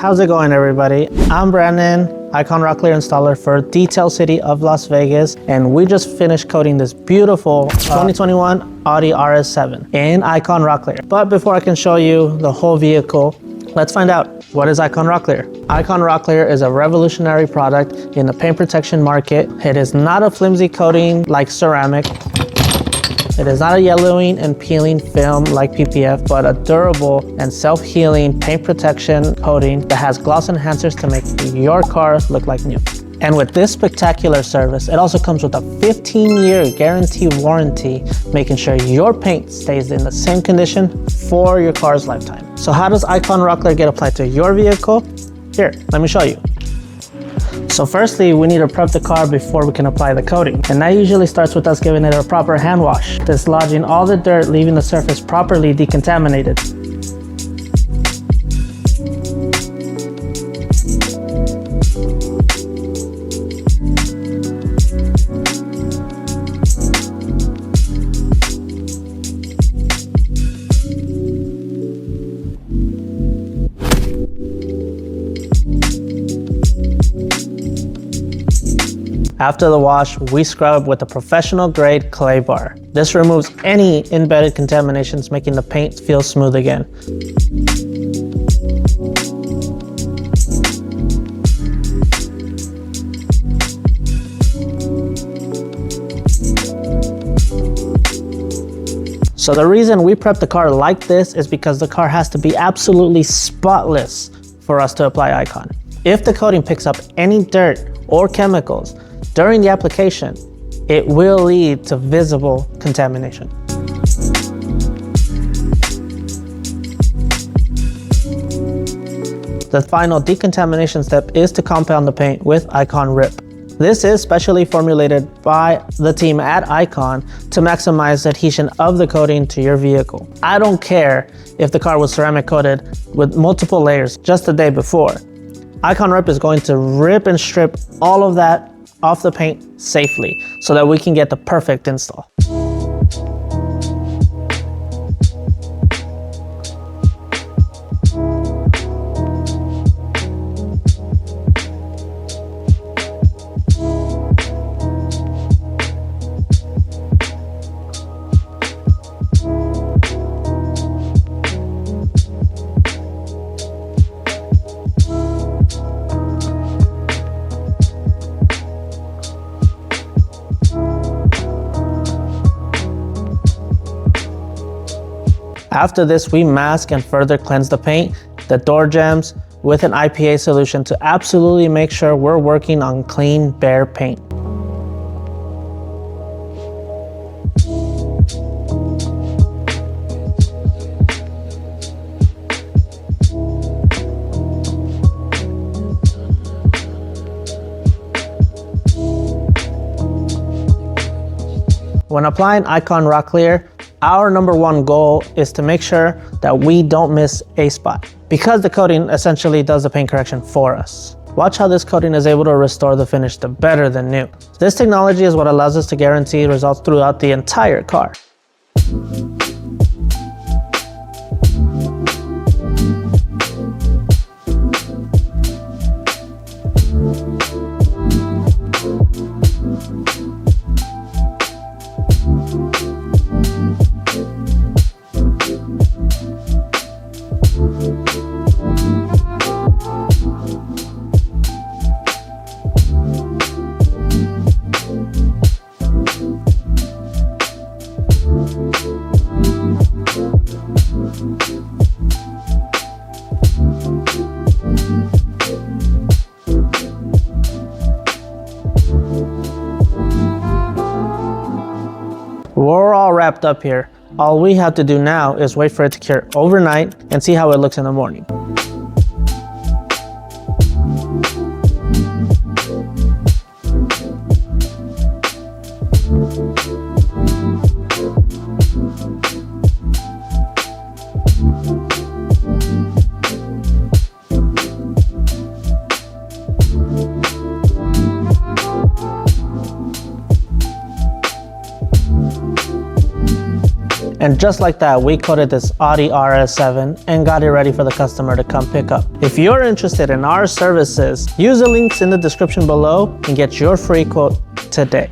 How's it going, everybody? I'm Brandon, Icon Rocklear installer for Detail City of Las Vegas, and we just finished coating this beautiful 2021 Audi RS7 in Icon Rocklear. But before I can show you the whole vehicle, let's find out, what is Icon Rocklear? Icon Rocklear is a revolutionary product in the paint protection market. It is not a flimsy coating like ceramic. It is not a yellowing and peeling film like PPF, but a durable and self-healing paint protection coating that has gloss enhancers to make your car look like new. And with this spectacular service, it also comes with a 15-year guarantee warranty, making sure your paint stays in the same condition for your car's lifetime. So how does Icon Rocklear get applied to your vehicle? Here, let me show you. So firstly, we need to prep the car before we can apply the coating. And that usually starts with us giving it a proper hand wash, dislodging all the dirt, leaving the surface properly decontaminated. After the wash, we scrub with a professional grade clay bar. This removes any embedded contaminations, making the paint feel smooth again. So the reason we prep the car like this is because the car has to be absolutely spotless for us to apply Icon. If the coating picks up any dirt or chemicals during the application, it will lead to visible contamination. The final decontamination step is to compound the paint with Icon Rip. This is specially formulated by the team at Icon to maximize the adhesion of the coating to your vehicle. I don't care if the car was ceramic coated with multiple layers just the day before. Icon Rip is going to rip and strip all of that off the paint safely so that we can get the perfect install. After this, we mask and further cleanse the paint, the door jambs, with an IPA solution to absolutely make sure we're working on clean, bare paint. When applying Icon Rocklear, our #1 goal is to make sure that we don't miss a spot, because the coating essentially does the paint correction for us. Watch how this coating is able to restore the finish to better than new. This technology is what allows us to guarantee results throughout the entire car. We're all wrapped up here. All we have to do now is wait for it to cure overnight and see how it looks in the morning. And just like that, we coated this Audi RS7 and got it ready for the customer to come pick up. If you're interested in our services, use the links in the description below and get your free quote today.